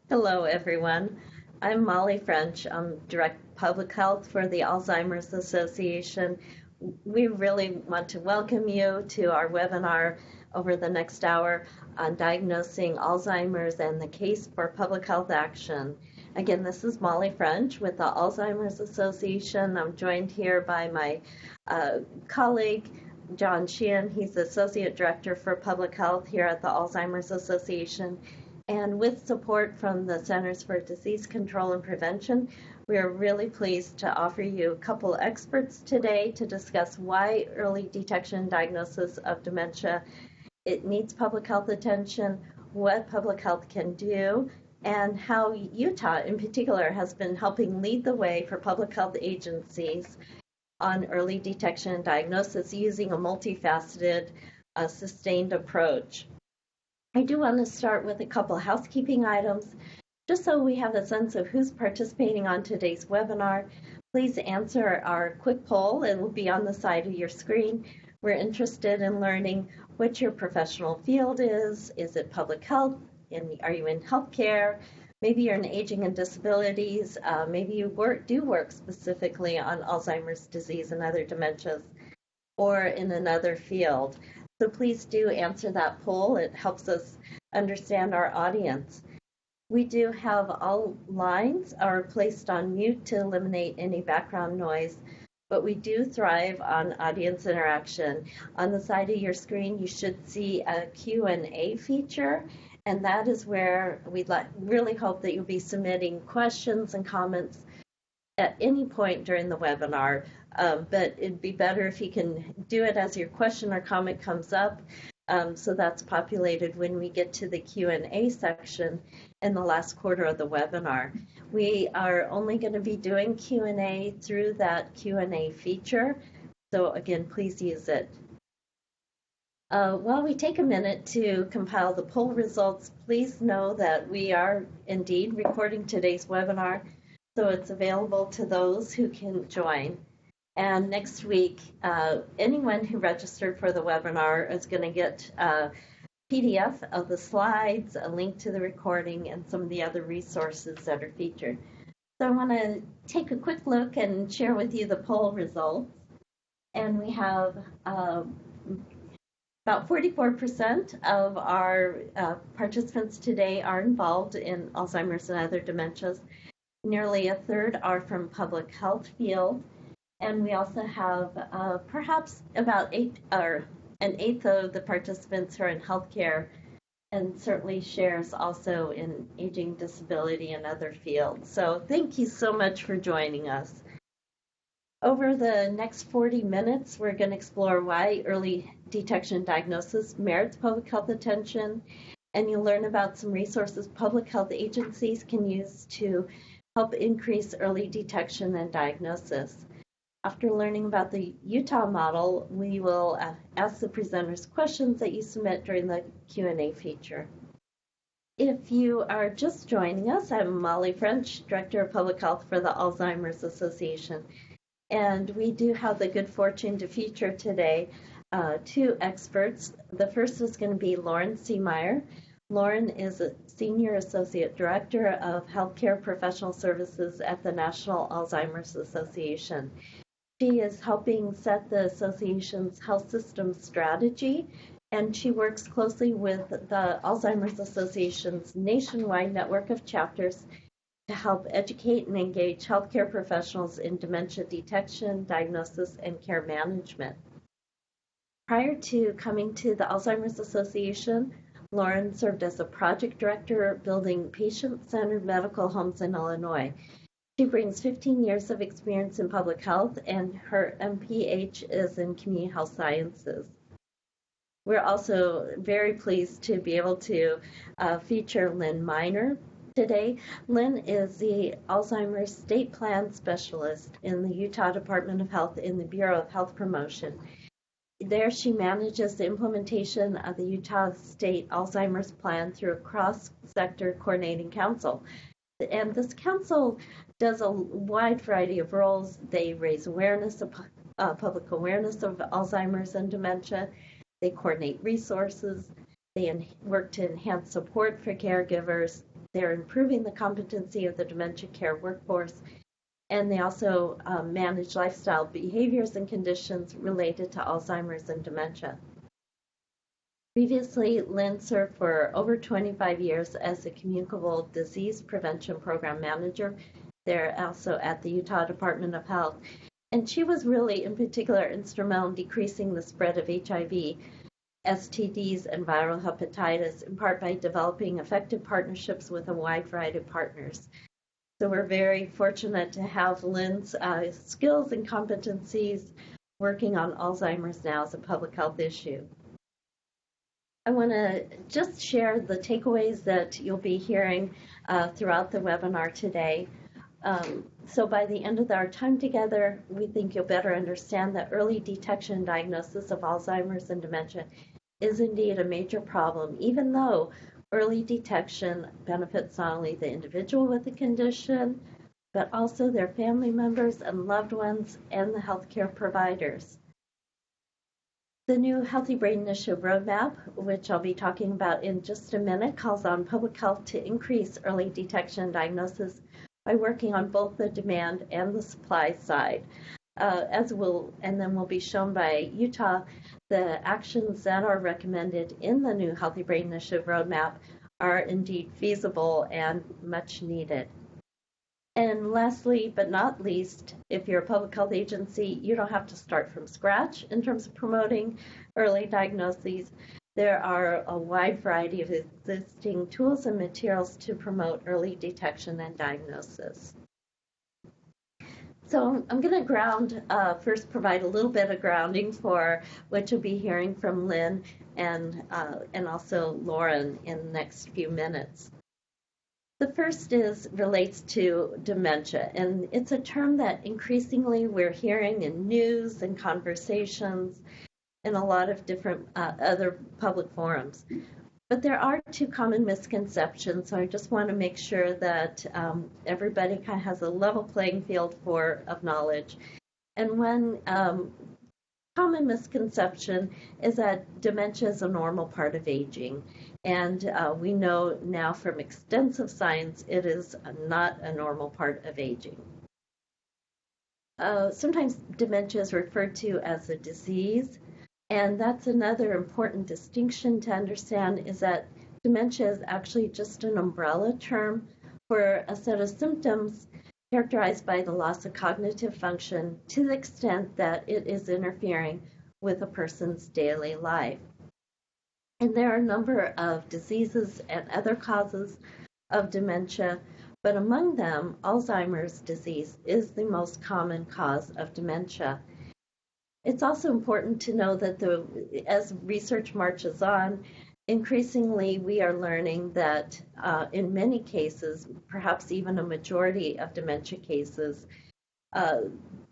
Hello, everyone. I'm Molly French. I'm Direct Public Health for the Alzheimer's Association. We really want to welcome you to our webinar over the next hour on diagnosing Alzheimer's and the case for public health action. Again, this is Molly French with the Alzheimer's Association. I'm joined here by my colleague, John Sheehan. He's the Associate Director for Public Health here at the Alzheimer's Association. And with support from the Centers for Disease Control and Prevention, we are really pleased to offer you a couple experts today to discuss why early detection and diagnosis of dementia it needs public health attention, what public health can do, and how Utah in particular has been helping lead the way for public health agencies on early detection and diagnosis using a multifaceted, sustained approach. I do want to start with a couple housekeeping items, just so we have a sense of who's participating on today's webinar. Please answer our quick poll. It will be on the side of your screen. We're interested in learning what your professional field is. Is it public health? Are you in healthcare? Maybe you're in aging and disabilities. Maybe you do work specifically on Alzheimer's disease and other dementias, or in another field. So please do answer that poll. It helps us understand our audience. We do have all lines are placed on mute to eliminate any background noise, but we do thrive on audience interaction. On the side of your screen, you should see a Q&A feature, and that is where we'd really hope that you'll be submitting questions and comments at any point during the webinar, but it'd be better if you can do it as your question or comment comes up, so that's populated when we get to the Q&A section in the last quarter of the webinar. We are only going to be doing Q&A through that Q&A feature, so again, please use it. While we take a minute to compile the poll results, please know that we are indeed recording today's webinar, so it's available to those who can join. And next week, anyone who registered for the webinar is going to get a PDF of the slides, a link to the recording, and some of the other resources that are featured. So I want to take a quick look and share with you the poll results. And we have about 44% of our participants today are involved in Alzheimer's and other dementias. Nearly a third are from public health field, and we also have perhaps about an eighth of the participants who are in healthcare, and certainly shares also in aging, disability, and other fields. So thank you so much for joining us. Over the next 40 minutes, we're going to explore why early detection and diagnosis merits public health attention, and you'll learn about some resources public health agencies can use to help increase early detection and diagnosis. After learning about the Utah model, we will ask the presenters questions that you submit during the Q&A feature. If you are just joining us, I'm Molly French, Director of Public Health for the Alzheimer's Association. And we do have the good fortune to feature today two experts. The first is going to be Lynn Seemeyer. Lauren is a Senior Associate Director of Healthcare Professional Services at the National Alzheimer's Association. She is helping set the association's health system strategy, and she works closely with the Alzheimer's Association's nationwide network of chapters to help educate and engage healthcare professionals in dementia detection, diagnosis, and care management. Prior to coming to the Alzheimer's Association, Lauren served as a project director building patient-centered medical homes in Illinois. She brings 15 years of experience in public health, and her MPH is in community health sciences. We're also very pleased to be able to feature Lynn Meinor today. Lynn is the Alzheimer's State Plan Specialist in the Utah Department of Health in the Bureau of Health Promotion. There she manages the implementation of the Utah State Alzheimer's Plan through a cross-sector coordinating council. And this council does a wide variety of roles. They raise awareness of public awareness of Alzheimer's and dementia. They coordinate resources. They work to enhance support for caregivers. They're improving the competency of the dementia care workforce, and they also manage lifestyle behaviors and conditions related to Alzheimer's and dementia. Previously, Lynn served for over 25 years as a communicable disease prevention program manager. They're also at the Utah Department of Health. And she was really, in particular, instrumental in decreasing the spread of HIV, STDs, and viral hepatitis, in part by developing effective partnerships with a wide variety of partners. So we're very fortunate to have Lynn's skills and competencies working on Alzheimer's now as a public health issue. I want to just share the takeaways that you'll be hearing throughout the webinar today. So by the end of our time together, we think you'll better understand that early detection and diagnosis of Alzheimer's and dementia is indeed a major problem, even though early detection benefits not only the individual with the condition, but also their family members and loved ones and the healthcare providers. The new Healthy Brain Initiative Roadmap, which I'll be talking about in just a minute, calls on public health to increase early detection and diagnosis by working on both the demand and the supply side. And then will be shown by Utah, the actions that are recommended in the new Healthy Brain Initiative Roadmap are indeed feasible and much needed. And lastly, but not least, if you're a public health agency, you don't have to start from scratch in terms of promoting early diagnoses. There are a wide variety of existing tools and materials to promote early detection and diagnosis. So I'm going to first provide a little bit of grounding for what you'll be hearing from Lynn and also Lauren in the next few minutes. The first relates to dementia, and it's a term that increasingly we're hearing in news and conversations in a lot of different other public forums. But there are two common misconceptions, so I just want to make sure that everybody kind of has a level playing field of knowledge. And one common misconception is that dementia is a normal part of aging. And we know now from extensive science it is not a normal part of aging. Sometimes dementia is referred to as a disease, and that's another important distinction to understand, is that dementia is actually just an umbrella term for a set of symptoms characterized by the loss of cognitive function to the extent that it is interfering with a person's daily life. And there are a number of diseases and other causes of dementia, but among them, Alzheimer's disease is the most common cause of dementia. It's also important to know that as research marches on, increasingly we are learning that in many cases, perhaps even a majority of dementia cases,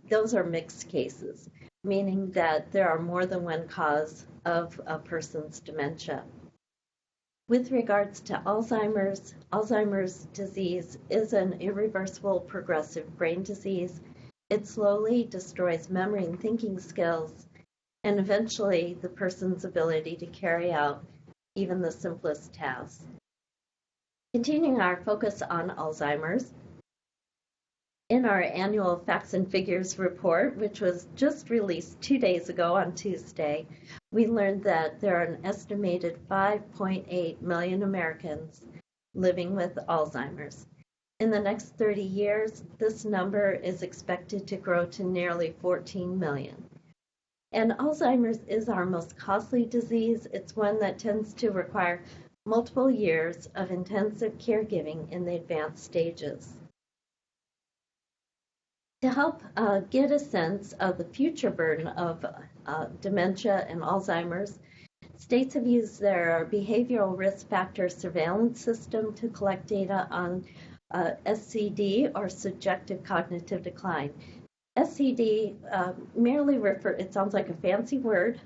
those are mixed cases, meaning that there are more than one cause of a person's dementia. With regards to Alzheimer's disease is an irreversible progressive brain disease. It slowly destroys memory and thinking skills, and eventually the person's ability to carry out even the simplest tasks. Continuing our focus on Alzheimer's, in our annual Facts and Figures report, which was just released 2 days ago on Tuesday, we learned that there are an estimated 5.8 million Americans living with Alzheimer's. In the next 30 years, this number is expected to grow to nearly 14 million. And Alzheimer's is our most costly disease. It's one that tends to require multiple years of intensive caregiving in the advanced stages. To help get a sense of the future burden of dementia and Alzheimer's, states have used their behavioral risk factor surveillance system to collect data on SCD, or subjective cognitive decline. SCD merely it sounds like a fancy word,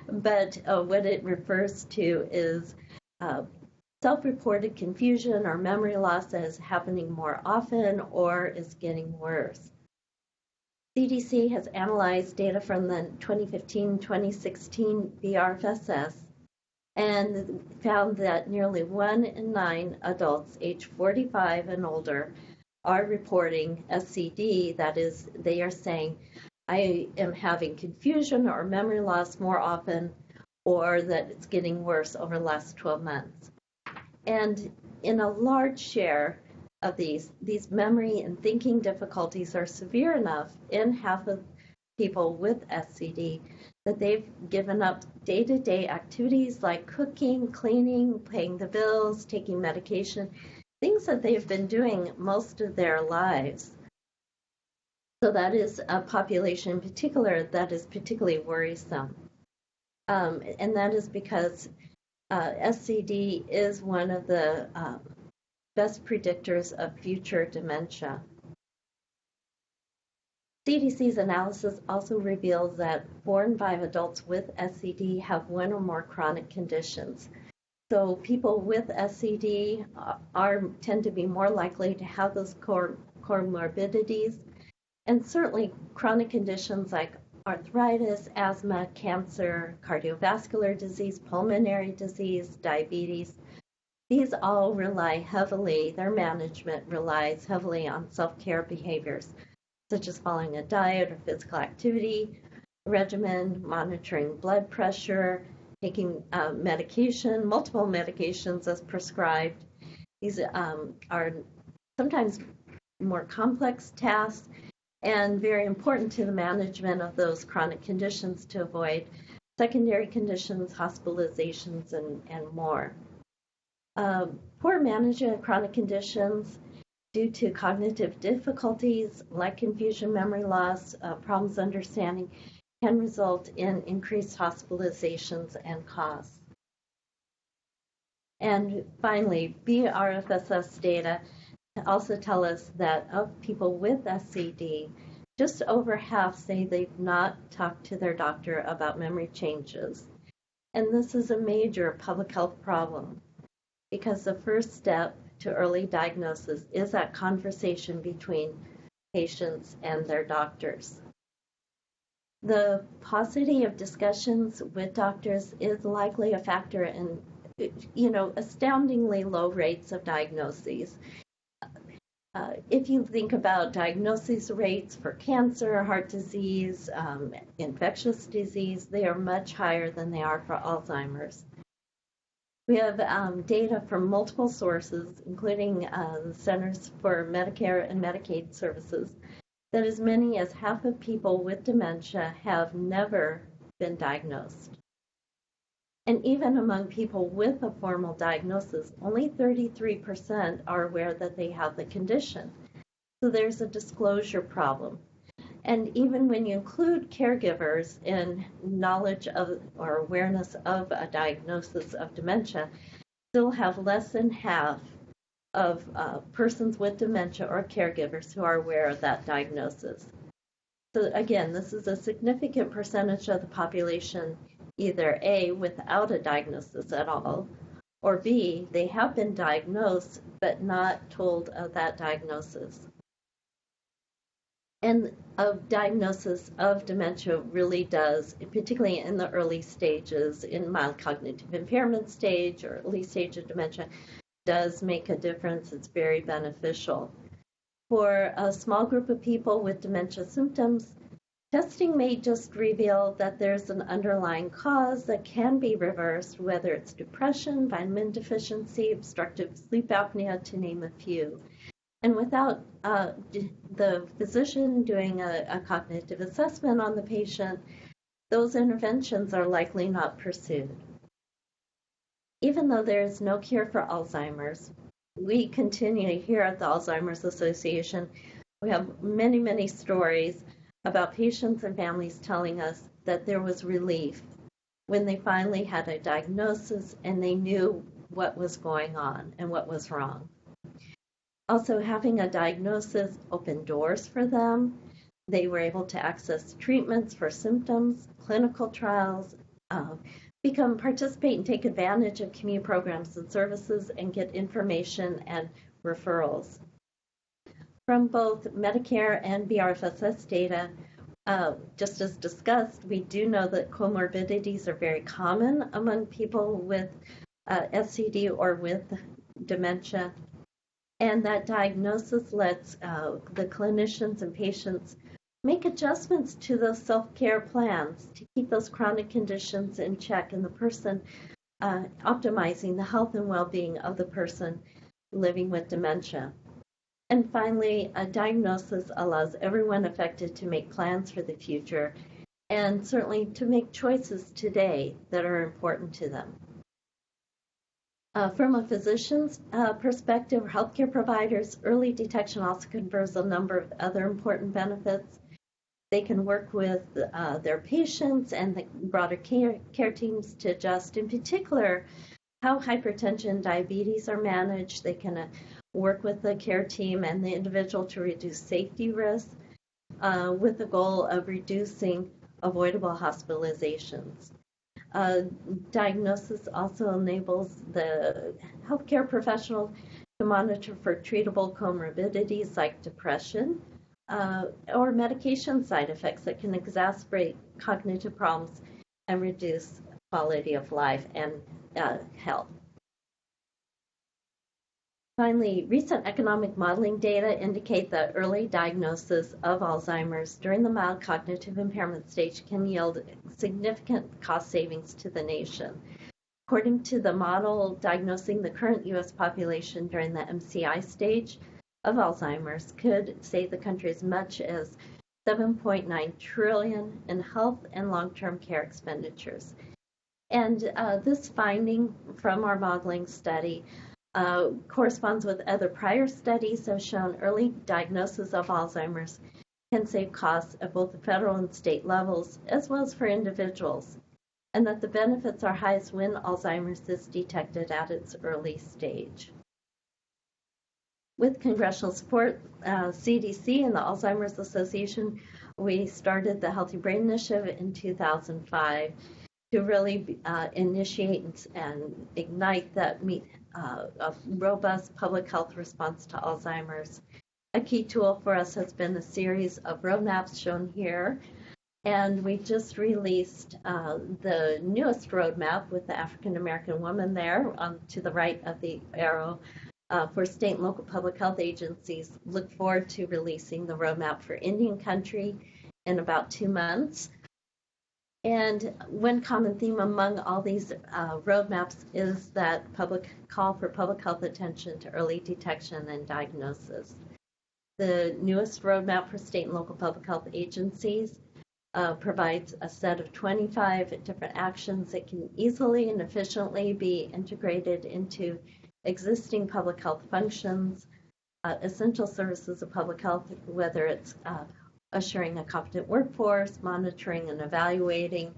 but what it refers to is self-reported confusion or memory loss that is happening more often or is getting worse. CDC has analyzed data from the 2015-2016 BRFSS, and found that nearly 1 in 9 adults age 45 and older are reporting SCD. That is, they are saying, I am having confusion or memory loss more often, or that it's getting worse over the last 12 months. And in a large share of these memory and thinking difficulties are severe enough in half of people with SCD that they've given up day-to-day activities like cooking, cleaning, paying the bills, taking medication, things that they've been doing most of their lives. So that is a population in particular that is particularly worrisome. And that is because SCD is one of the best predictors of future dementia. CDC's analysis also reveals that 4 in 5 adults with SCD have one or more chronic conditions. So people with SCD tend to be more likely to have those comorbidities, and certainly chronic conditions like arthritis, asthma, cancer, cardiovascular disease, pulmonary disease, diabetes. These all rely heavily, their management relies heavily on self-care behaviors, such as following a diet or physical activity regimen, monitoring blood pressure, taking medication, multiple medications as prescribed. These are sometimes more complex tasks and very important to the management of those chronic conditions to avoid secondary conditions, hospitalizations, and more. Poor management of chronic conditions due to cognitive difficulties like confusion, memory loss, problems understanding, can result in increased hospitalizations and costs. And finally, BRFSS data also tell us that of people with SCD, just over half say they've not talked to their doctor about memory changes. And this is a major public health problem because the first step to early diagnosis is that conversation between patients and their doctors. The paucity of discussions with doctors is likely a factor in, astoundingly low rates of diagnoses. If you think about diagnosis rates for cancer, heart disease, infectious disease, they are much higher than they are for Alzheimer's. We have data from multiple sources, including the Centers for Medicare and Medicaid Services, that as many as half of people with dementia have never been diagnosed. And even among people with a formal diagnosis, only 33% are aware that they have the condition. So there's a disclosure problem. And even when you include caregivers in knowledge of or awareness of a diagnosis of dementia, still have less than half of persons with dementia or caregivers who are aware of that diagnosis. So again, this is a significant percentage of the population, either A, without a diagnosis at all, or B, they have been diagnosed but not told of that diagnosis. And a diagnosis of dementia really does, particularly in the early stages, in mild cognitive impairment stage or early stage of dementia, does make a difference. It's very beneficial. For a small group of people with dementia symptoms, testing may just reveal that there's an underlying cause that can be reversed, whether it's depression, vitamin deficiency, obstructive sleep apnea, to name a few. And without the physician doing a cognitive assessment on the patient, those interventions are likely not pursued. Even though there is no cure for Alzheimer's, we continue here at the Alzheimer's Association, we have many, many stories about patients and families telling us that there was relief when they finally had a diagnosis and they knew what was going on and what was wrong. Also, having a diagnosis opened doors for them. They were able to access treatments for symptoms, clinical trials, participate and take advantage of community programs and services, and get information and referrals. From both Medicare and BRFSS data, just as discussed, we do know that comorbidities are very common among people with SCD or with dementia, and that diagnosis lets the clinicians and patients make adjustments to those self-care plans to keep those chronic conditions in check and the person optimizing the health and well-being of the person living with dementia. And finally, a diagnosis allows everyone affected to make plans for the future and certainly to make choices today that are important to them. From a physician's perspective, or healthcare providers, early detection also confers a number of other important benefits. They can work with their patients and the broader care teams to adjust, in particular, how hypertension and diabetes are managed. They can work with the care team and the individual to reduce safety risks with the goal of reducing avoidable hospitalizations. Diagnosis also enables the healthcare professional to monitor for treatable comorbidities like depression or medication side effects that can exacerbate cognitive problems and reduce quality of life and health. Finally, recent economic modeling data indicate that early diagnosis of Alzheimer's during the mild cognitive impairment stage can yield significant cost savings to the nation. According to the model diagnosing the current U.S. population during the MCI stage of Alzheimer's could save the country as much as $7.9 trillion in health and long-term care expenditures. And this finding from our modeling study corresponds with other prior studies that have shown early diagnosis of Alzheimer's can save costs at both the federal and state levels, as well as for individuals, and that the benefits are highest when Alzheimer's is detected at its early stage. With congressional support, CDC and the Alzheimer's Association, we started the Healthy Brain Initiative in 2005 to really initiate and ignite that a robust public health response to Alzheimer's. A key tool for us has been a series of roadmaps shown here, and we just released the newest roadmap with the African American woman there to the right of the arrow for state and local public health agencies. Look forward to releasing the roadmap for Indian country in about 2 months. And one common theme among all these roadmaps is that call for public health attention to early detection and diagnosis. The newest roadmap for state and local public health agencies provides a set of 25 different actions that can easily and efficiently be integrated into existing public health functions, essential services of public health, whether it's assuring a competent workforce, monitoring and evaluating,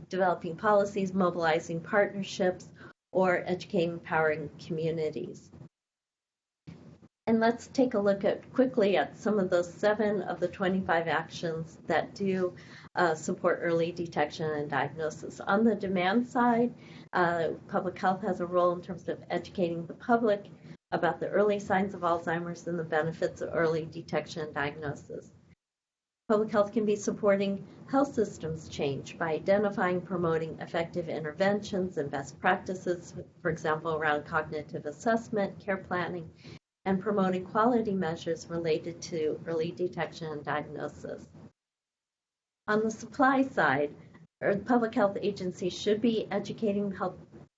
developing policies, mobilizing partnerships, or educating, empowering communities. And let's take a look quickly at some of those 7 of the 25 actions that do support early detection and diagnosis. On the demand side, public health has a role in terms of educating the public about the early signs of Alzheimer's and the benefits of early detection and diagnosis. Public health can be supporting health systems change by identifying, promoting effective interventions and best practices, for example, around cognitive assessment, care planning, and promoting quality measures related to early detection and diagnosis. On the supply side, public health agencies should be educating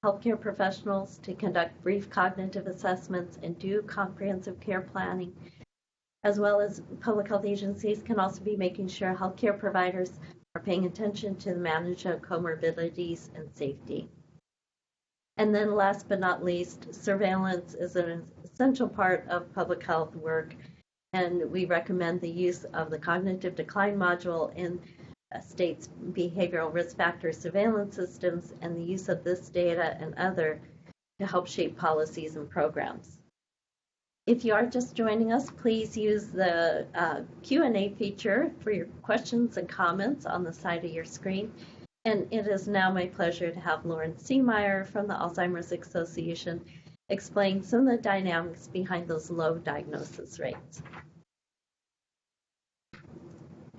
healthcare professionals to conduct brief cognitive assessments and do comprehensive care planning, as well as public health agencies can also be making sure healthcare providers are paying attention to the management of comorbidities and safety. And then last but not least, surveillance is an essential part of public health work, and we recommend the use of the cognitive decline module in states' behavioral risk factor surveillance systems and the use of this data and other to help shape policies and programs. If you are just joining us, please use the Q&A feature for your questions and comments on the side of your screen. And it is now my pleasure to have Lynn Seemeyer from the Alzheimer's Association explain some of the dynamics behind those low diagnosis rates.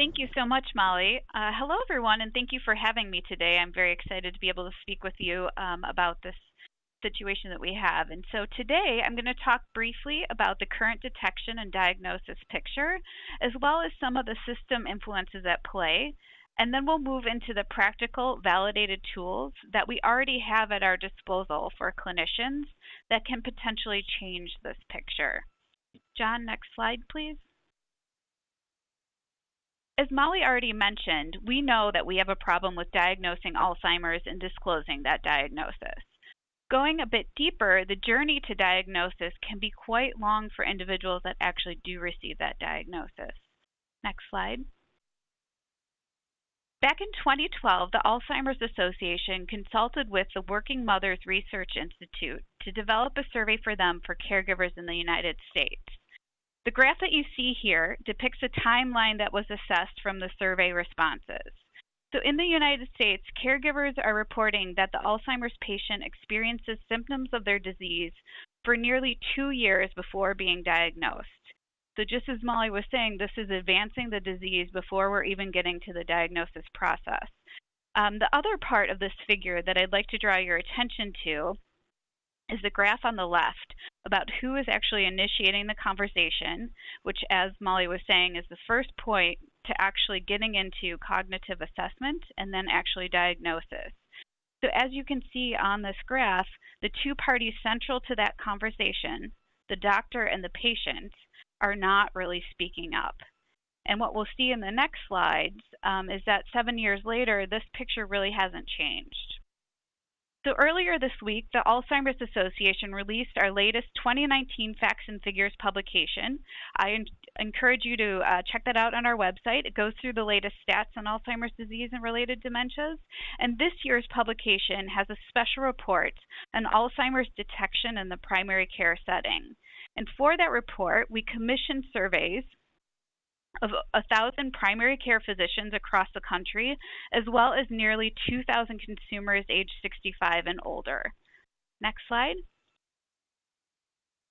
Thank you so much, Molly. Hello, everyone, and thank you for having me today. I'm very excited to be able to speak with you about this situation that we have. And so today I'm going to talk briefly about the current detection and diagnosis picture, as well as some of the system influences at play. And then we'll move into the practical, validated tools that we already have at our disposal for clinicians that can potentially change this picture. John, next slide, please. As Molly already mentioned, we know that we have a problem with diagnosing Alzheimer's and disclosing that diagnosis. Going a bit deeper, the journey to diagnosis can be quite long for individuals that actually do receive that diagnosis. Next slide. Back in 2012, the Alzheimer's Association consulted with the Working Mothers Research Institute to develop a survey for them for caregivers in the United States. The graph that you see here depicts a timeline that was assessed from the survey responses. So in the United States, caregivers are reporting that the Alzheimer's patient experiences symptoms of their disease for nearly 2 years before being diagnosed. So just as Molly was saying, this is advancing the disease before we're even getting to the diagnosis process. The other part of this figure that I'd like to draw your attention to is the graph on the left about who is actually initiating the conversation, which, as Molly was saying, is the first point to actually getting into cognitive assessment and then actually diagnosis. So as you can see on this graph, the two parties central to that conversation, the doctor and the patient, are not really speaking up. And what we'll see in the next slides is that 7 years later, this picture really hasn't changed. So earlier this week, the Alzheimer's Association released our latest 2019 Facts and Figures publication. I encourage you to check that out on our website. It goes through the latest stats on Alzheimer's disease and related dementias. And this year's publication has a special report on Alzheimer's detection in the primary care setting. And for that report, we commissioned surveys of 1,000 primary care physicians across the country, as well as nearly 2,000 consumers aged 65 and older. Next slide.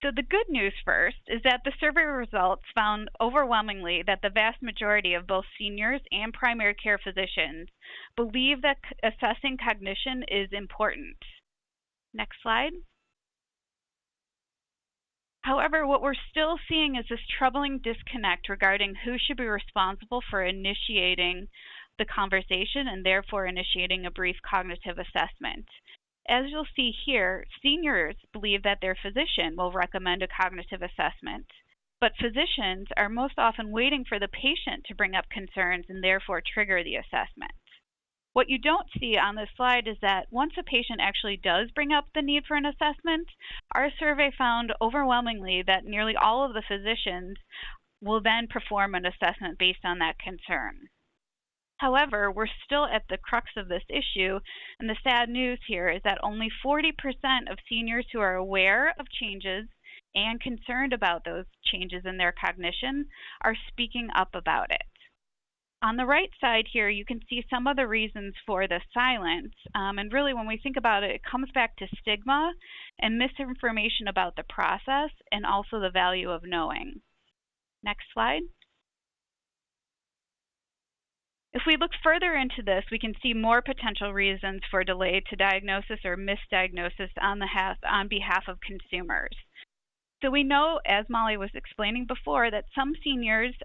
So the good news first is that the survey results found overwhelmingly that the vast majority of both seniors and primary care physicians believe that assessing cognition is important. Next slide. However, what we're still seeing is this troubling disconnect regarding who should be responsible for initiating the conversation and therefore initiating a brief cognitive assessment. As you'll see here, seniors believe that their physician will recommend a cognitive assessment, but physicians are most often waiting for the patient to bring up concerns and therefore trigger the assessment. What you don't see on this slide is that once a patient actually does bring up the need for an assessment, our survey found overwhelmingly that nearly all of the physicians will then perform an assessment based on that concern. However, we're still at the crux of this issue, and the sad news here is that only 40% of seniors who are aware of changes and concerned about those changes in their cognition are speaking up about it. On the right side here, you can see some of the reasons for the silence. And really, when we think about it, it comes back to stigma and misinformation about the process and also the value of knowing. Next slide. If we look further into this, we can see more potential reasons for delay to diagnosis or misdiagnosis on behalf of consumers. So we know, as Molly was explaining before, that some seniors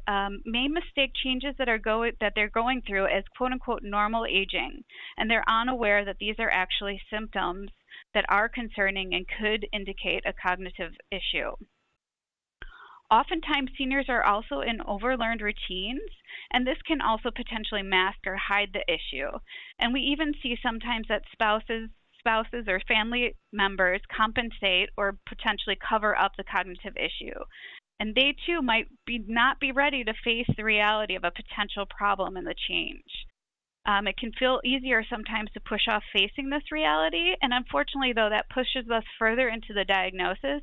may mistake changes that they're going through as quote-unquote normal aging, and they're unaware that these are actually symptoms that are concerning and could indicate a cognitive issue. Oftentimes, seniors are also in overlearned routines, and this can also potentially mask or hide the issue. And we even see sometimes that spouses or family members compensate or potentially cover up the cognitive issue. And they too might not be ready to face the reality of a potential problem in the change. It can feel easier sometimes to push off facing this reality, and unfortunately, though, that pushes us further into the diagnosis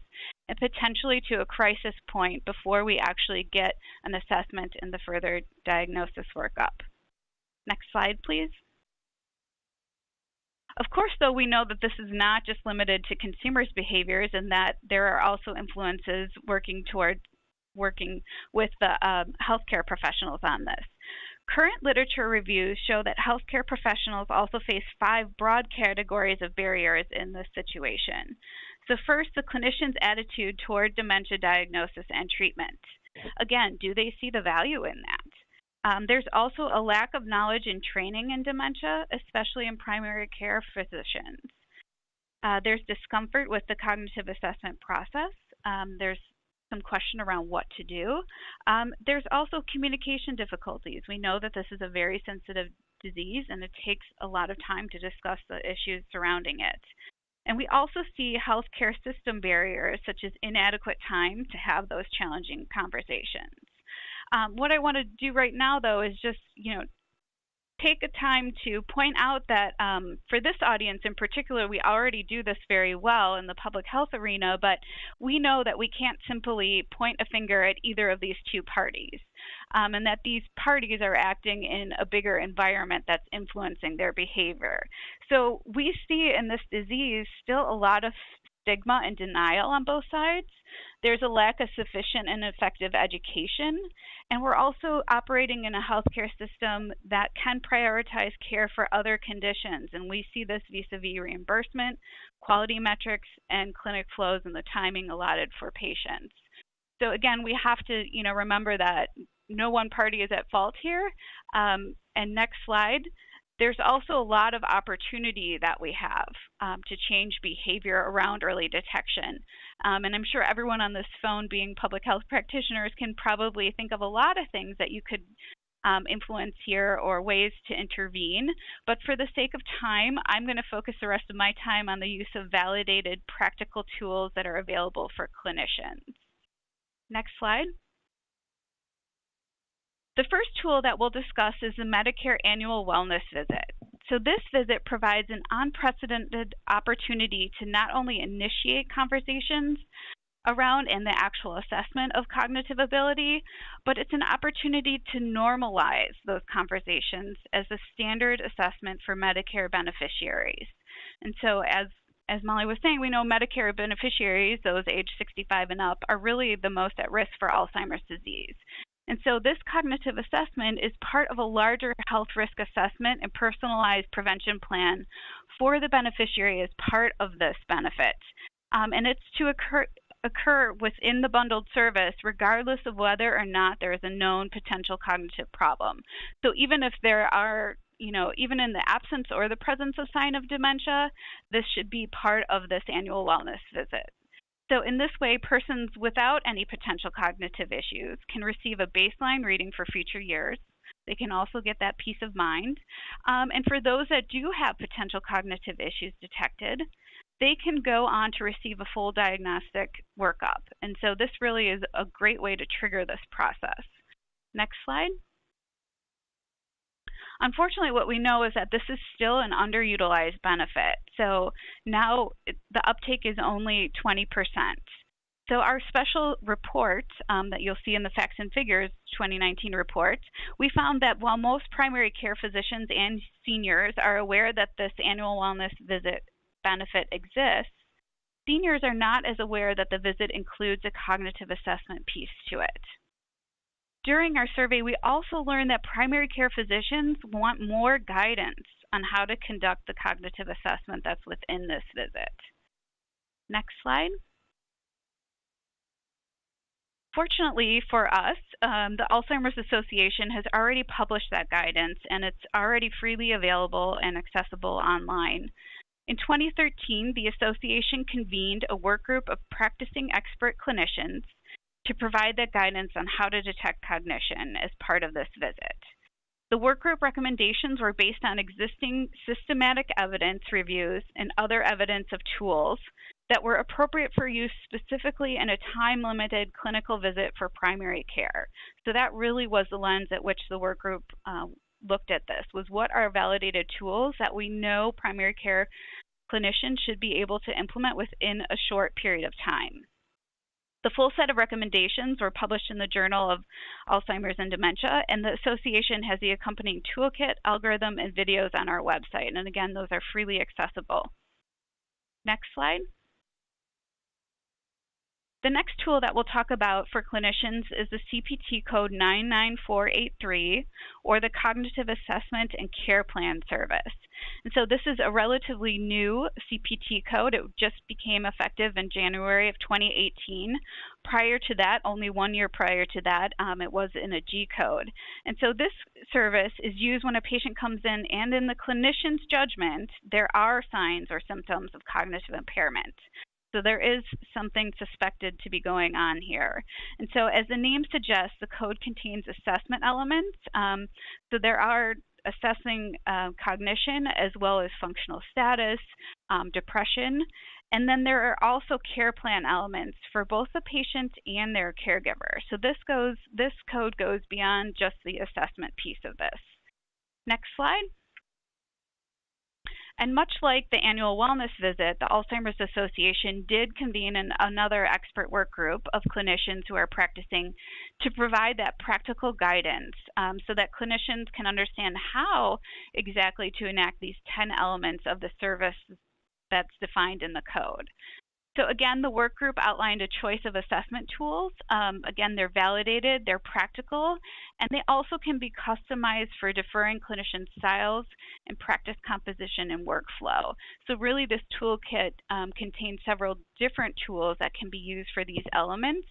and potentially to a crisis point before we actually get an assessment and the further diagnosis workup. Next slide, please. Of course, though, we know that this is not just limited to consumers' behaviors and that there are also influences working with the healthcare professionals on this. Current literature reviews show that healthcare professionals also face 5 broad categories of barriers in this situation. So first, the clinician's attitude toward dementia diagnosis and treatment. Again, do they see the value in that? There's also a lack of knowledge and training in dementia, especially in primary care physicians. There's discomfort with the cognitive assessment process. There's some question around what to do. There's also communication difficulties. We know that this is a very sensitive disease and it takes a lot of time to discuss the issues surrounding it. And we also see healthcare system barriers such as inadequate time to have those challenging conversations. What I want to do right now, though, is just, take a time to point out that for this audience in particular, we already do this very well in the public health arena, but we know that we can't simply point a finger at either of these two parties, and that these parties are acting in a bigger environment that's influencing their behavior. So we see in this disease still a lot of stigma and denial on both sides. There's a lack of sufficient and effective education, and we're also operating in a healthcare system that can prioritize care for other conditions, and we see this vis-a-vis reimbursement, quality metrics, and clinic flows and the timing allotted for patients. So again, we have to remember that no one party is at fault here. And next slide. There's also a lot of opportunity that we have to change behavior around early detection. And I'm sure everyone on this phone, being public health practitioners, can probably think of a lot of things that you could influence here or ways to intervene. But for the sake of time, I'm going to focus the rest of my time on the use of validated practical tools that are available for clinicians. Next slide. The first tool that we'll discuss is the Medicare annual wellness visit. So this visit provides an unprecedented opportunity to not only initiate conversations around and the actual assessment of cognitive ability, but it's an opportunity to normalize those conversations as a standard assessment for Medicare beneficiaries. And so as Molly was saying, we know Medicare beneficiaries, those age 65 and up, are really the most at risk for Alzheimer's disease. And so this cognitive assessment is part of a larger health risk assessment and personalized prevention plan for the beneficiary as part of this benefit. And it's to occur within the bundled service regardless of whether or not there is a known potential cognitive problem. So even if there are, even in the absence or the presence of sign of dementia, this should be part of this annual wellness visit. So in this way, persons without any potential cognitive issues can receive a baseline reading for future years. They can also get that peace of mind. And for those that do have potential cognitive issues detected, they can go on to receive a full diagnostic workup. And so this really is a great way to trigger this process. Next slide. Unfortunately, what we know is that this is still an underutilized benefit. So now the uptake is only 20%. So our special report that you'll see in the Facts and Figures 2019 report, we found that while most primary care physicians and seniors are aware that this annual wellness visit benefit exists, seniors are not as aware that the visit includes a cognitive assessment piece to it. During our survey, we also learned that primary care physicians want more guidance on how to conduct the cognitive assessment that's within this visit. Next slide. Fortunately for us, the Alzheimer's Association has already published that guidance, and it's already freely available and accessible online. In 2013, the association convened a work group of practicing expert clinicians to provide that guidance on how to detect cognition as part of this visit. The work group recommendations were based on existing systematic evidence reviews and other evidence of tools that were appropriate for use specifically in a time-limited clinical visit for primary care. So that really was the lens at which the work group looked at this, was what are validated tools that we know primary care clinicians should be able to implement within a short period of time. The full set of recommendations were published in the Journal of Alzheimer's and Dementia, and the association has the accompanying toolkit, algorithm, and videos on our website. And again, those are freely accessible. Next slide. The next tool that we'll talk about for clinicians is the CPT code 99483, or the Cognitive Assessment and Care Plan Service. And so this is a relatively new CPT code. It just became effective in January of 2018. Prior to that, only 1 year prior to that, it was in a G code. And so this service is used when a patient comes in and in the clinician's judgment, there are signs or symptoms of cognitive impairment. So there is something suspected to be going on here. And so as the name suggests, the code contains assessment elements. So there are assessing cognition as well as functional status, depression, and then there are also care plan elements for both the patient and their caregiver. So this code goes beyond just the assessment piece of this. Next slide. And much like the annual wellness visit, the Alzheimer's Association did convene another expert work group of clinicians who are practicing to provide that practical guidance so that clinicians can understand how exactly to enact these 10 elements of the service that's defined in the code. So again, the work group outlined a choice of assessment tools. Again, they're validated, they're practical, and they also can be customized for differing clinician styles and practice composition and workflow. So really this toolkit contains several different tools that can be used for these elements,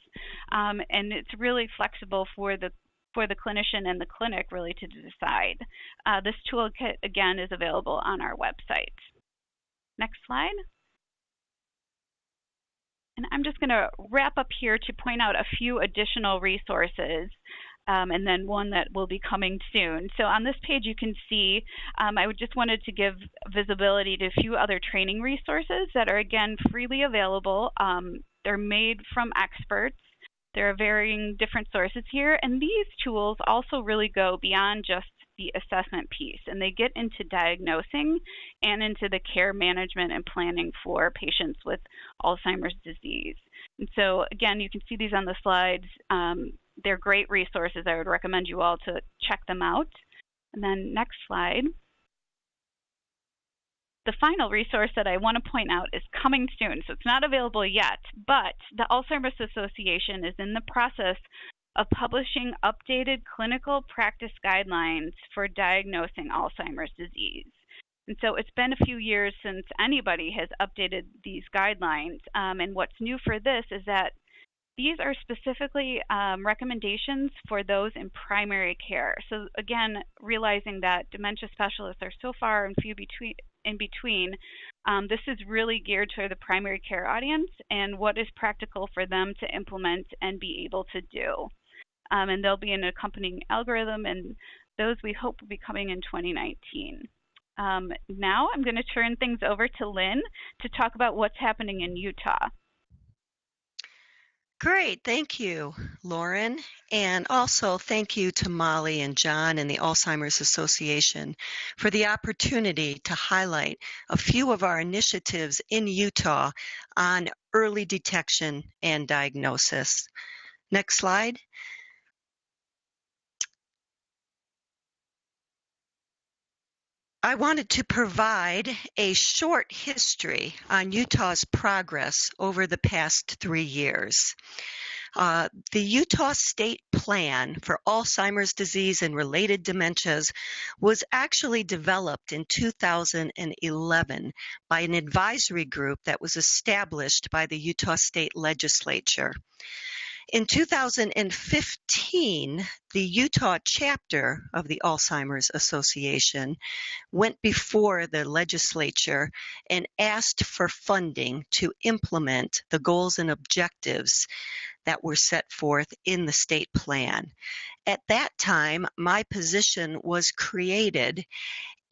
and it's really flexible for the clinician and the clinic really to decide. This toolkit, again, is available on our website. Next slide. And I'm just going to wrap up here to point out a few additional resources and then one that will be coming soon. So on this page you can see, I just wanted to give visibility to a few other training resources that are again freely available. They're made from experts. There are varying different sources here, and these tools also really go beyond just the assessment piece, and they get into diagnosing and into the care management and planning for patients with Alzheimer's disease. And so again, you can see these on the slides. They're great resources. I would recommend you all to check them out. And then next slide. The final resource that I want to point out is coming soon. So it's not available yet, but the Alzheimer's Association is in the process of publishing updated clinical practice guidelines for diagnosing Alzheimer's disease. And so it's been a few years since anybody has updated these guidelines. And what's new for this is that these are specifically recommendations for those in primary care. So again, realizing that dementia specialists are so far and few in between, this is really geared to the primary care audience and what is practical for them to implement and be able to do. And there'll be an accompanying algorithm, and those we hope will be coming in 2019. Now I'm going to turn things over to Lynn to talk about what's happening in Utah. Great, thank you, Lauren. And also thank you to Molly and John and the Alzheimer's Association for the opportunity to highlight a few of our initiatives in Utah on early detection and diagnosis. Next slide. I wanted to provide a short history on Utah's progress over the past 3 years. The Utah State Plan for Alzheimer's disease and related dementias was actually developed in 2011 by an advisory group that was established by the Utah State Legislature. In 2015, the Utah chapter of the Alzheimer's Association went before the legislature and asked for funding to implement the goals and objectives that were set forth in the state plan. At that time, my position was created,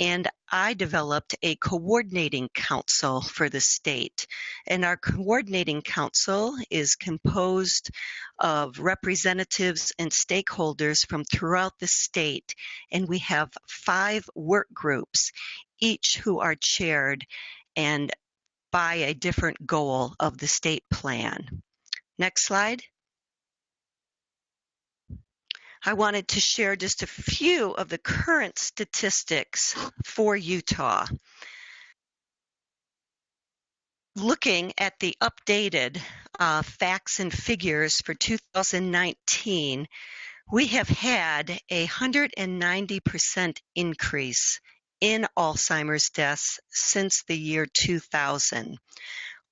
and I developed a coordinating council for the state. And our coordinating council is composed of representatives and stakeholders from throughout the state. And we have 5 work groups, each who are chaired and by a different goal of the state plan. Next slide. I wanted to share just a few of the current statistics for Utah. Looking at the updated facts and figures for 2019, we have had a 190% increase in Alzheimer's deaths since the year 2000.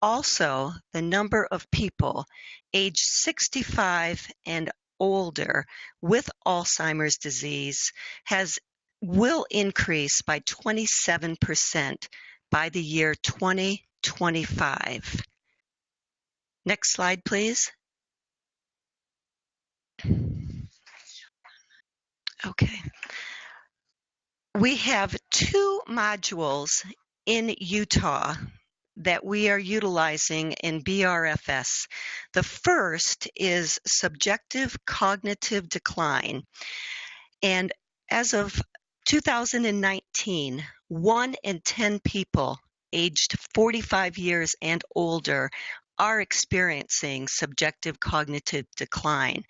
Also, the number of people age 65 and older with Alzheimer's disease will increase by 27% by the year 2025. Next slide, please. Okay. We have 2 modules in Utah that we are utilizing in BRFS. The first is subjective cognitive decline. And as of 2019, 1 in 10 people aged 45 years and older are experiencing subjective cognitive decline.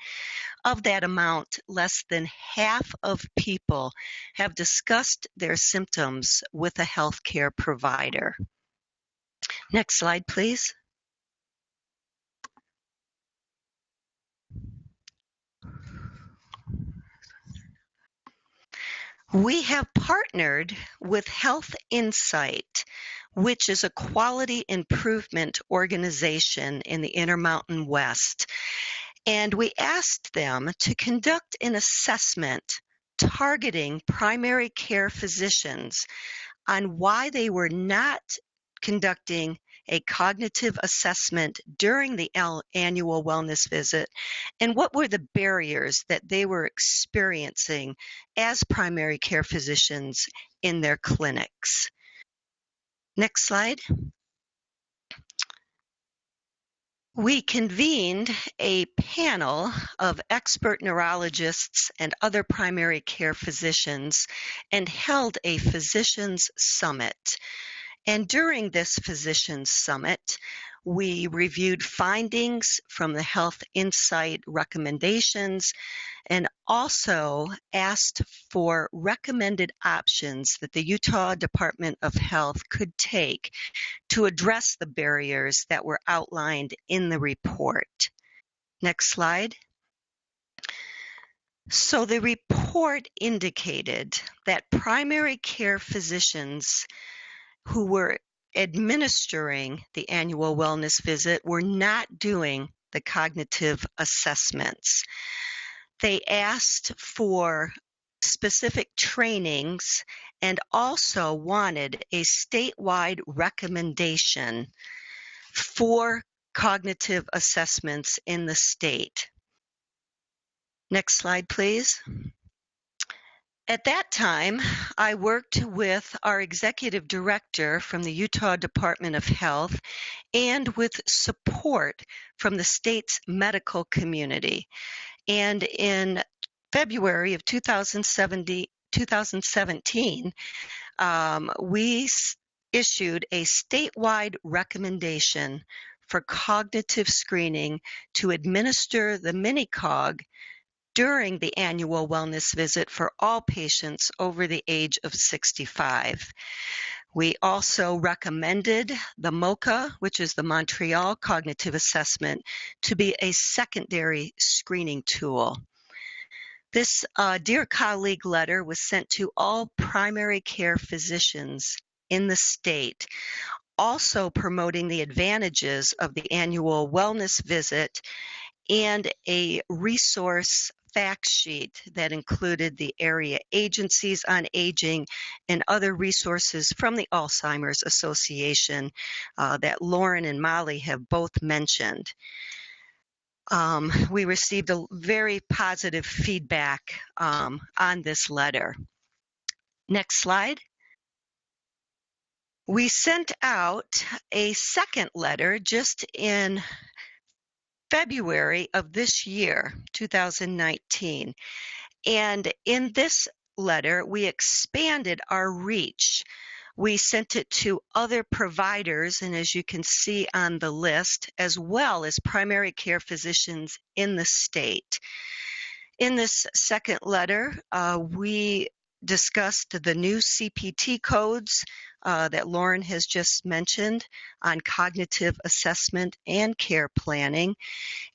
Of that amount, less than half of people have discussed their symptoms with a healthcare provider. Next slide, please. We have partnered with Health Insight, which is a quality improvement organization in the Intermountain West. And we asked them to conduct an assessment targeting primary care physicians on why they were not conducting a cognitive assessment during the annual wellness visit, and what were the barriers that they were experiencing as primary care physicians in their clinics. Next slide. We convened a panel of expert neurologists and other primary care physicians and held a physicians summit. And during this physicians summit, we reviewed findings from the Health Insight recommendations and also asked for recommended options that the Utah Department of Health could take to address the barriers that were outlined in the report. Next slide. So the report indicated that primary care physicians who were administering the annual wellness visit were not doing the cognitive assessments. They asked for specific trainings and also wanted a statewide recommendation for cognitive assessments in the state. Next slide, please. At that time, I worked with our executive director from the Utah Department of Health and with support from the state's medical community. And in February of 2017, we issued a statewide recommendation for cognitive screening to administer the mini-cog during the annual wellness visit for all patients over the age of 65. We also recommended the MOCA, which is the Montreal Cognitive Assessment, to be a secondary screening tool. This Dear Colleague letter was sent to all primary care physicians in the state, also promoting the advantages of the annual wellness visit and a resource fact sheet that included the area agencies on aging and other resources from the Alzheimer's Association that Lauren and Molly have both mentioned. We received a very positive feedback on this letter. Next slide. We sent out a second letter just in February of this year, 2019. And in this letter, we expanded our reach. We sent it to other providers, and as you can see on the list, as well as primary care physicians in the state. In this second letter, we discussed the new CPT codes that Lauren has just mentioned on cognitive assessment and care planning.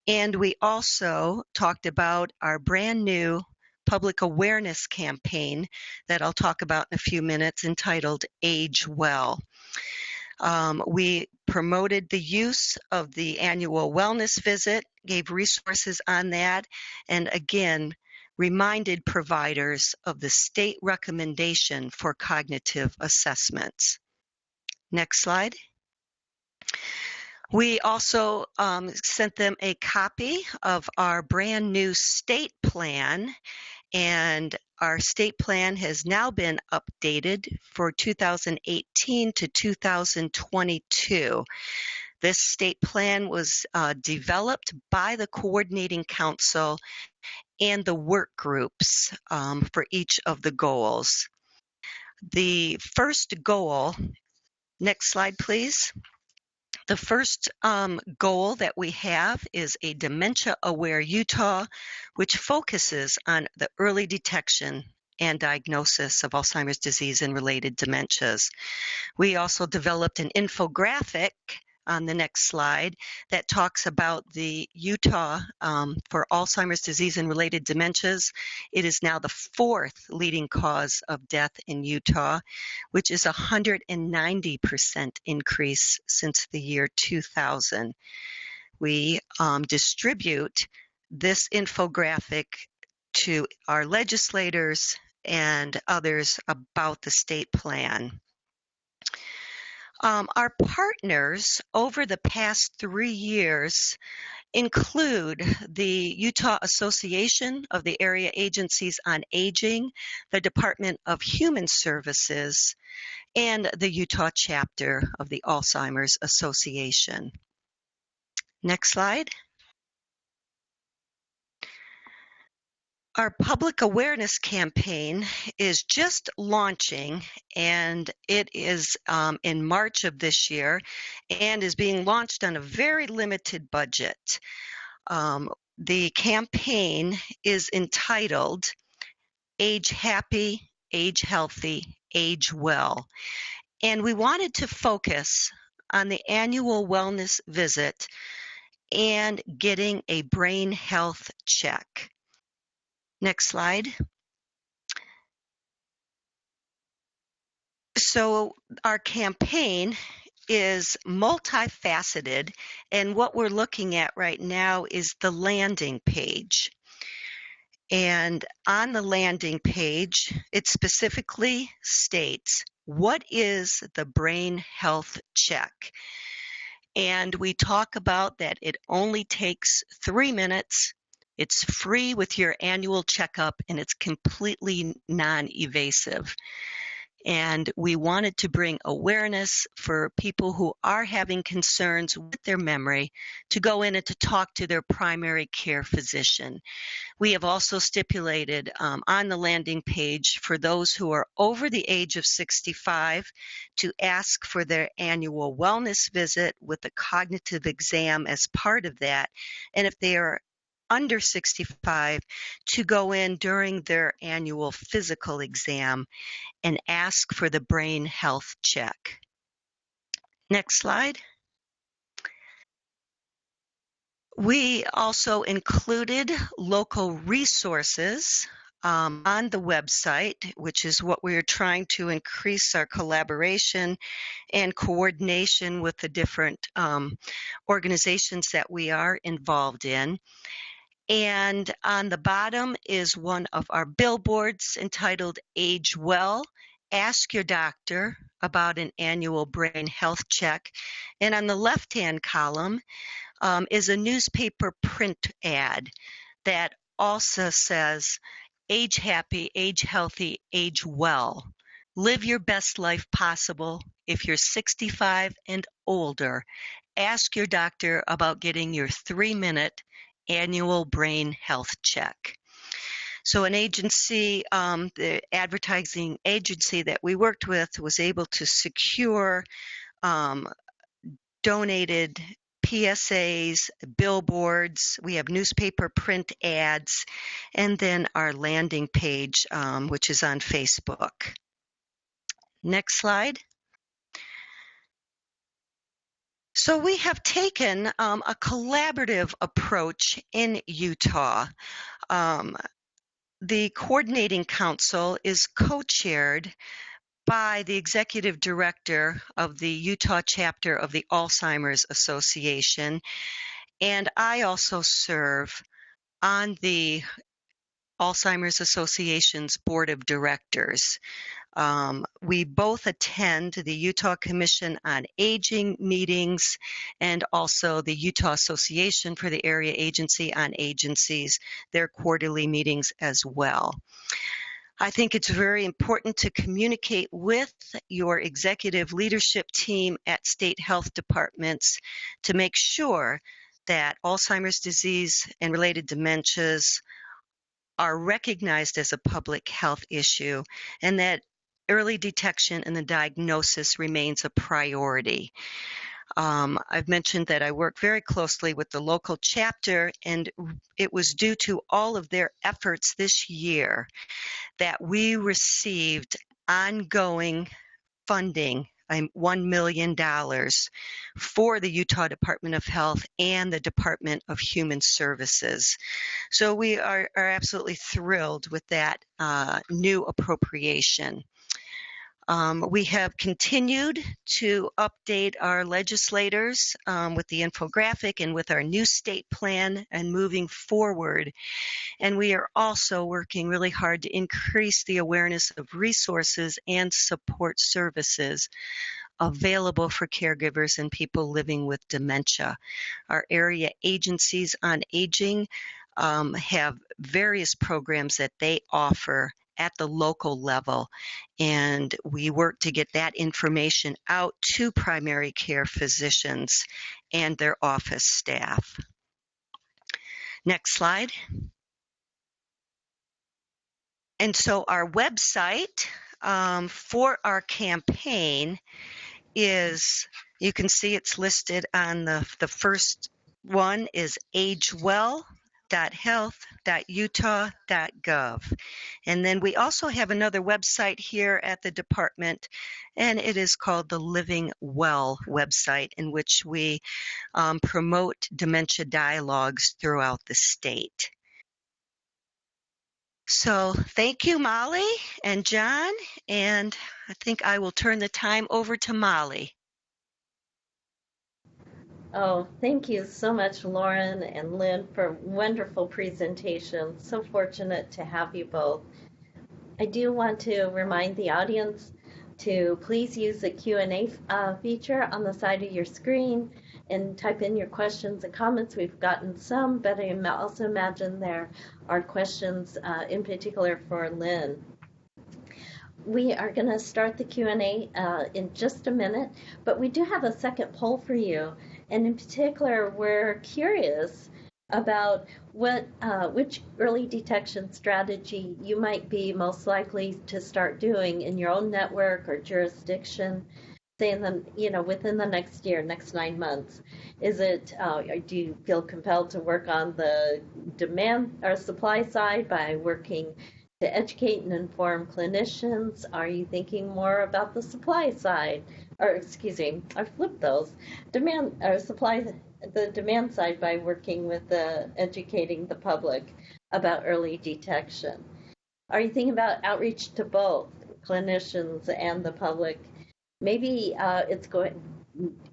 And we also talked about our brand new public awareness campaign that I'll talk about in a few minutes, entitled Age Well. We promoted the use of the annual wellness visit, gave resources on that, and again, reminded providers of the state recommendation for cognitive assessments. Next slide. We also sent them a copy of our brand new state plan, and our state plan has now been updated for 2018 to 2022. This state plan was developed by the Coordinating Council and the work groups for each of the goals. The first goal, next slide please. The first goal that we have is a dementia-aware Utah, which focuses on the early detection and diagnosis of Alzheimer's disease and related dementias. We also developed an infographic on the next slide that talks about the Utah for Alzheimer's disease and related dementias. It is now the fourth leading cause of death in Utah, which is a 190% increase since the year 2000. We distribute this infographic to our legislators and others about the state plan. Our partners over the past 3 years include the Utah Association of the Area Agencies on Aging, the Department of Human Services, and the Utah chapter of the Alzheimer's Association. Next slide. Our public awareness campaign is just launching, and it is in March of this year and is being launched on a very limited budget. The campaign is entitled Age Happy, Age Healthy, Age Well, and we wanted to focus on the annual wellness visit and getting a brain health check. Next slide. So our campaign is multifaceted, and what we're looking at right now is the landing page. And on the landing page, it specifically states, what is the brain health check? And we talk about that it only takes 3 minutes. It's free with your annual checkup, and it's completely non-invasive. And we wanted to bring awareness for people who are having concerns with their memory to go in and to talk to their primary care physician. We have also stipulated on the landing page for those who are over the age of 65 to ask for their annual wellness visit with a cognitive exam as part of that. And if they are under 65, to go in during their annual physical exam and ask for the brain health check. Next slide. We also included local resources on the website, which is what we're trying to increase our collaboration and coordination with the different organizations that we are involved in. And on the bottom is one of our billboards entitled Age Well. Ask your doctor about an annual brain health check. And on the left-hand column is a newspaper print ad that also says, age happy, age healthy, age well. Live your best life possible. If you're 65 and older, ask your doctor about getting your 3-minute annual brain health check. So an agency, the advertising agency that we worked with, was able to secure donated PSAs, billboards, we have newspaper print ads, and then our landing page, which is on Facebook. Next slide. So we have taken a collaborative approach in Utah. Um, the coordinating council is co-chaired by the executive director of the Utah chapter of the Alzheimer's Association, and I also serve on the Alzheimer's Association's board of directors. We both attend the Utah Commission on Aging meetings and also the Utah Association for the Area Agency on Agencies, their quarterly meetings as well. I think it's very important to communicate with your executive leadership team at state health departments to make sure that Alzheimer's disease and related dementias are recognized as a public health issue and that early detection and the diagnosis remains a priority. I've mentioned that I work very closely with the local chapter, and it was due to all of their efforts this year that we received ongoing funding, $1 million, for the Utah Department of Health and the Department of Human Services. So we are absolutely thrilled with that new appropriation. We have continued to update our legislators with the infographic and with our new state plan and moving forward. And we are also working really hard to increase the awareness of resources and support services available for caregivers and people living with dementia. Our area agencies on aging have various programs that they offer at the local level, and we work to get that information out to primary care physicians and their office staff. Next slide. And so our website for our campaign is, you can see it's listed on the first one is agewell.health.utah.gov. And then we also have another website here at the department, and it is called the Living Well website, in which we promote dementia dialogues throughout the state. So thank you, Molly and John, and I think I will turn the time over to Molly. Oh, thank you so much, Lauren and Lynn, for wonderful presentations. So fortunate to have you both. I do want to remind the audience to please use the Q&A feature on the side of your screen and type in your questions and comments. We've gotten some, but I also imagine there are questions in particular for Lynn. We are going to start the Q&A in just a minute, but we do have a second poll for you. And in particular, we're curious about which early detection strategy you might be most likely to start doing in your own network or jurisdiction, say within the next year, next 9 months. Is it, do you feel compelled to work on the demand or supply side by working to educate and inform clinicians? Are you thinking more about the supply side? Or excuse me, I flipped those. Demand or supply, the demand side by working with educating the public about early detection. Are you thinking about outreach to both clinicians and the public? Maybe it's going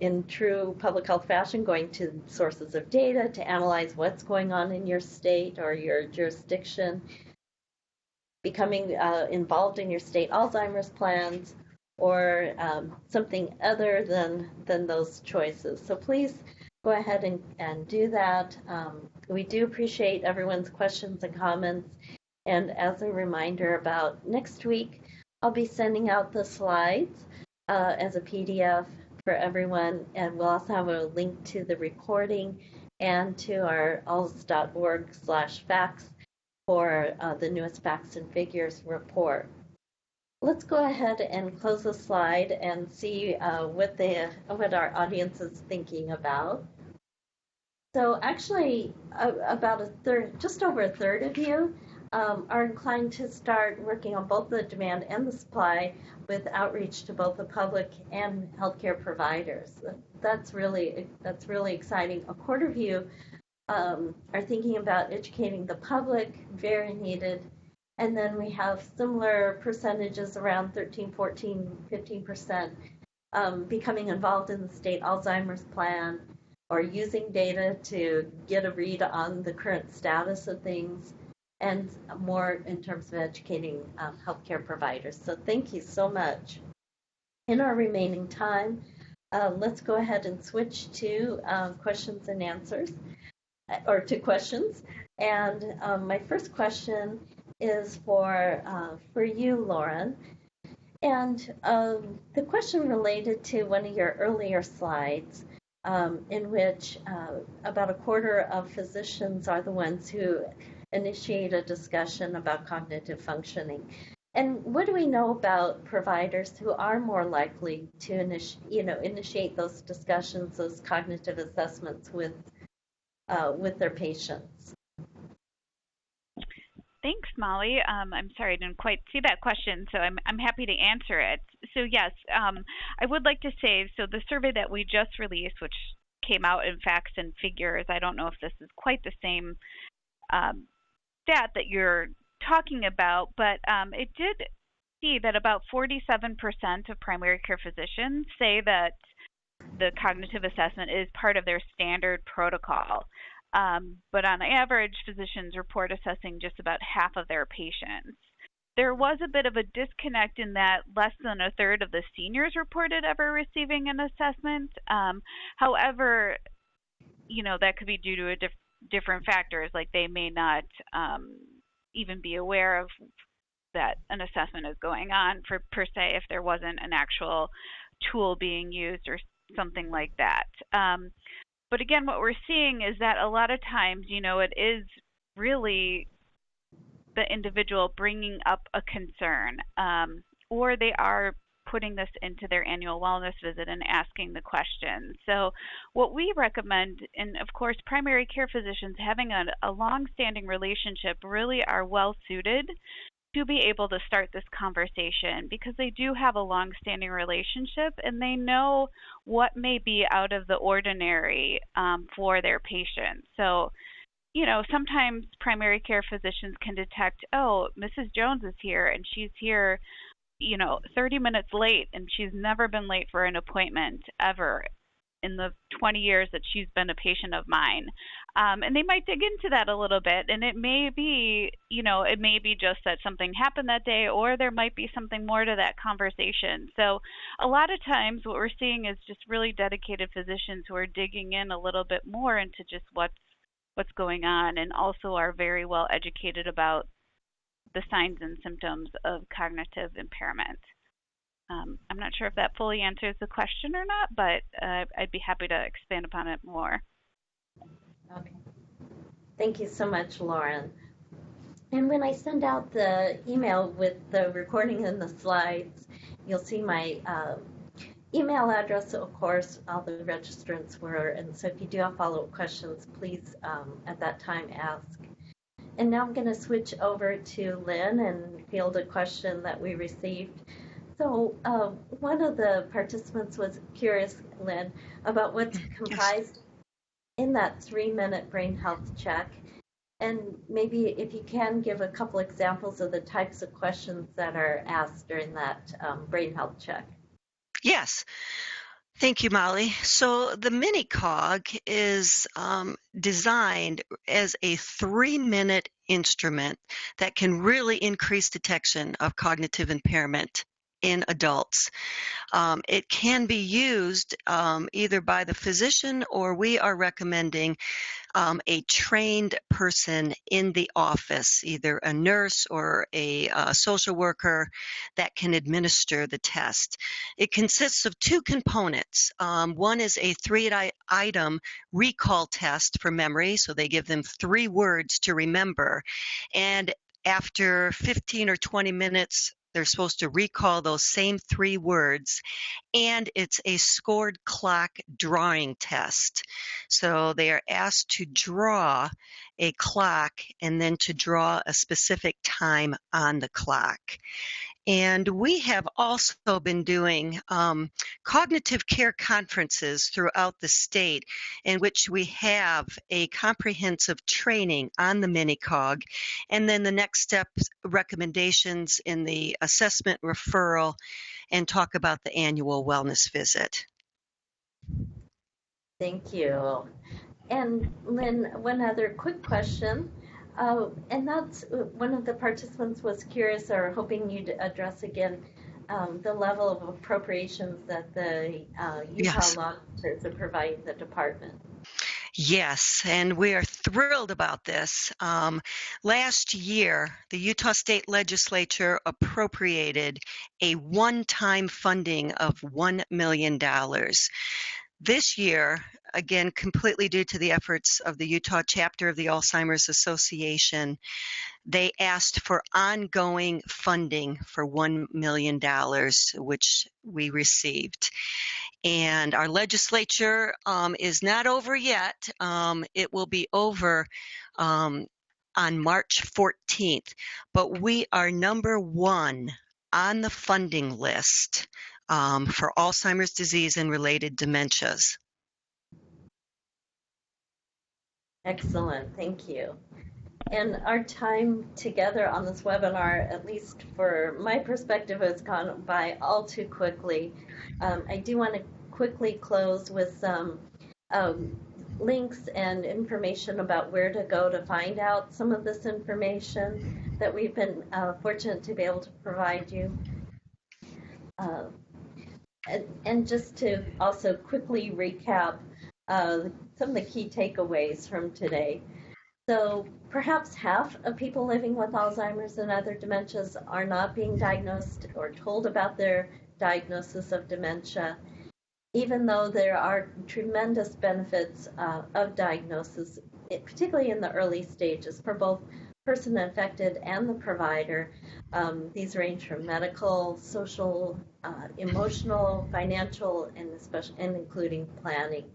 in true public health fashion, going to sources of data to analyze what's going on in your state or your jurisdiction, becoming involved in your state Alzheimer's plans, or something other than those choices. So please go ahead and do that. We do appreciate everyone's questions and comments. And as a reminder about next week, I'll be sending out the slides as a PDF for everyone. And we'll also have a link to the recording and to our alz.org/facts for the newest facts and figures report. Let's go ahead and close the slide and see what our audience is thinking about. So actually, about a third, just over a third of you are inclined to start working on both the demand and the supply with outreach to both the public and healthcare providers. that's really exciting. A quarter of you are thinking about educating the public, very needed. And then we have similar percentages around 13, 14, 15% becoming involved in the state Alzheimer's plan or using data to get a read on the current status of things, and more in terms of educating healthcare providers. So thank you so much. In our remaining time, let's go ahead and switch to questions and answers, or to questions. And my first question is for you, Lauren. And the question related to one of your earlier slides, in which about a quarter of physicians are the ones who initiate a discussion about cognitive functioning. And what do we know about providers who are more likely to initiate those discussions, those cognitive assessments with their patients? Thanks, Molly. I'm sorry I didn't quite see that question, so I'm happy to answer it. So yes, I would like to say, so the survey that we just released, which came out in facts and figures, I don't know if this is quite the same stat that you're talking about, but it did see that about 47% of primary care physicians say that the cognitive assessment is part of their standard protocol. But on average, physicians report assessing just about half of their patients. There was a bit of a disconnect in that less than a third of the seniors reported ever receiving an assessment. However, that could be due to different factors, like they may not even be aware of that an assessment is going on per se, if there wasn't an actual tool being used or something like that. But again, what we're seeing is that a lot of times, it is really the individual bringing up a concern, or they are putting this into their annual wellness visit and asking the question. So what we recommend, and of course, primary care physicians having a long-standing relationship really are well suited to be able to start this conversation, because they do have a long-standing relationship and they know what may be out of the ordinary for their patients. So, sometimes primary care physicians can detect, oh, Mrs. Jones is here and she's here, 30 minutes late, and she's never been late for an appointment ever in the 20 years that she's been a patient of mine. And they might dig into that a little bit, and it may be, just that something happened that day, or there might be something more to that conversation. So a lot of times what we're seeing is just really dedicated physicians who are digging in a little bit more into just what's going on, and also are very well educated about the signs and symptoms of cognitive impairment. I'm not sure if that fully answers the question or not, but I'd be happy to expand upon it more. Okay. Thank you so much, Lauren. And when I send out the email with the recording and the slides, you'll see my email address, of course, all the registrants were. And so if you do have follow-up questions, please at that time ask. And now I'm going to switch over to Lynn and field a question that we received. So one of the participants was curious, Lynn, about what's comprised in that 3-minute brain health check. And maybe if you can give a couple examples of the types of questions that are asked during that brain health check. Yes. Thank you, Molly. So the mini-cog is designed as a 3-minute instrument that can really increase detection of cognitive impairment in adults. It can be used either by the physician, or we are recommending a trained person in the office, either a nurse or a social worker, that can administer the test. It consists of 2 components. One is a 3-item recall test for memory, so they give them 3 words to remember. And after 15 or 20 minutes, they're supposed to recall those same 3 words, and it's a scored clock drawing test. So they are asked to draw a clock and then to draw a specific time on the clock. And we have also been doing cognitive care conferences throughout the state in which we have a comprehensive training on the mini-cog, and then the next steps recommendations in the assessment referral, and talk about the annual wellness visit. Thank you. And Lynn, one other quick question. And that's one of the participants was curious or hoping you'd address again the level of appropriations that the Utah Yes. lawmakers are providing the department. Yes, and we are thrilled about this. Last year, the Utah State Legislature appropriated a one-time funding of $1 million. This year, again, completely due to the efforts of the Utah chapter of the Alzheimer's Association, they asked for ongoing funding for $1 million, which we received. And our legislature is not over yet. It will be over on March 14th, but we are number one on the funding list for Alzheimer's disease and related dementias. Excellent, thank you. And our time together on this webinar, at least for my perspective, has gone by all too quickly. I do want to quickly close with some links and information about where to go to find out some of this information that we've been fortunate to be able to provide you. And just to also quickly recap some of the key takeaways from today. So perhaps half of people living with Alzheimer's and other dementias are not being diagnosed or told about their diagnosis of dementia, even though there are tremendous benefits of diagnosis, particularly in the early stages for both person infected and the provider. These range from medical, social, emotional, financial, and including planning.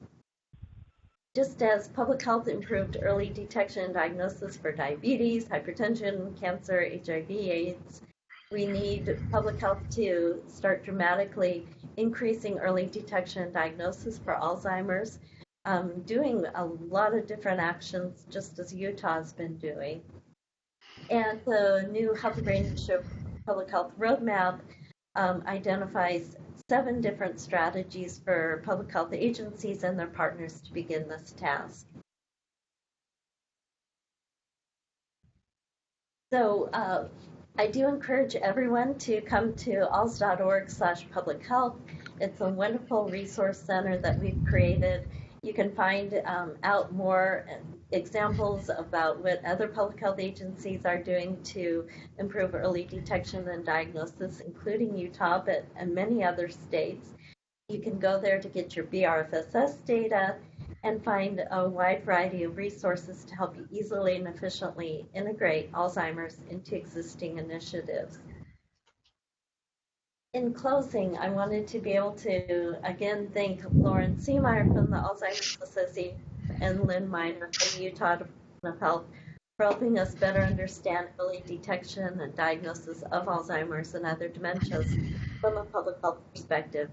Just as public health improved early detection and diagnosis for diabetes, hypertension, cancer, HIV/AIDS, we need public health to start dramatically increasing early detection and diagnosis for Alzheimer's, doing a lot of different actions, just as Utah has been doing. And the new Healthy Brain Tissue Public Health Roadmap identifies 7 different strategies for public health agencies and their partners to begin this task. So I do encourage everyone to come to alz.org/public health. It's a wonderful resource center that we've created. You can find out more examples about what other public health agencies are doing to improve early detection and diagnosis, including Utah, but and many other states. You can go there to get your BRFSS data and find a wide variety of resources to help you easily and efficiently integrate Alzheimer's into existing initiatives. In closing, I wanted to be able to again thank Lauren Seemeyer from the Alzheimer's Association and Lynn Meinor from the Utah Department of Health for helping us better understand early detection and diagnosis of Alzheimer's and other dementias from a public health perspective.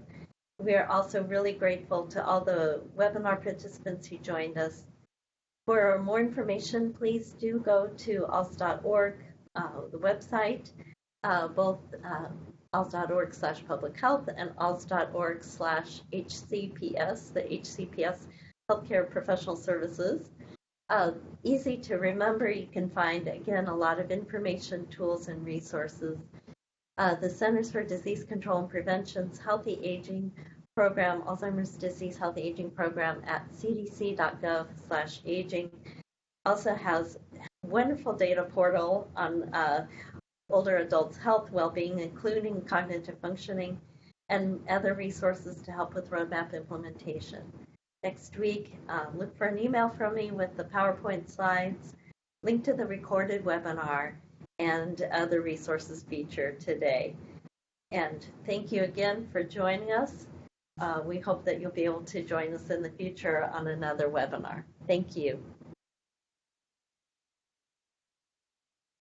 We are also really grateful to all the webinar participants who joined us. For more information, please do go to alz.org, the website, both alz.org/public health and alz.org/HCPS, the HCPS Healthcare Professional Services. Easy to remember, you can find, again, a lot of information, tools, and resources. The Centers for Disease Control and Prevention's Healthy Aging Program, Alzheimer's Disease Healthy Aging Program at cdc.gov/aging, also has a wonderful data portal on older adults' health, well-being, including cognitive functioning, and other resources to help with roadmap implementation. Next week, look for an email from me with the PowerPoint slides, link to the recorded webinar, and other resources featured today. And thank you again for joining us. We hope that you'll be able to join us in the future on another webinar. Thank you.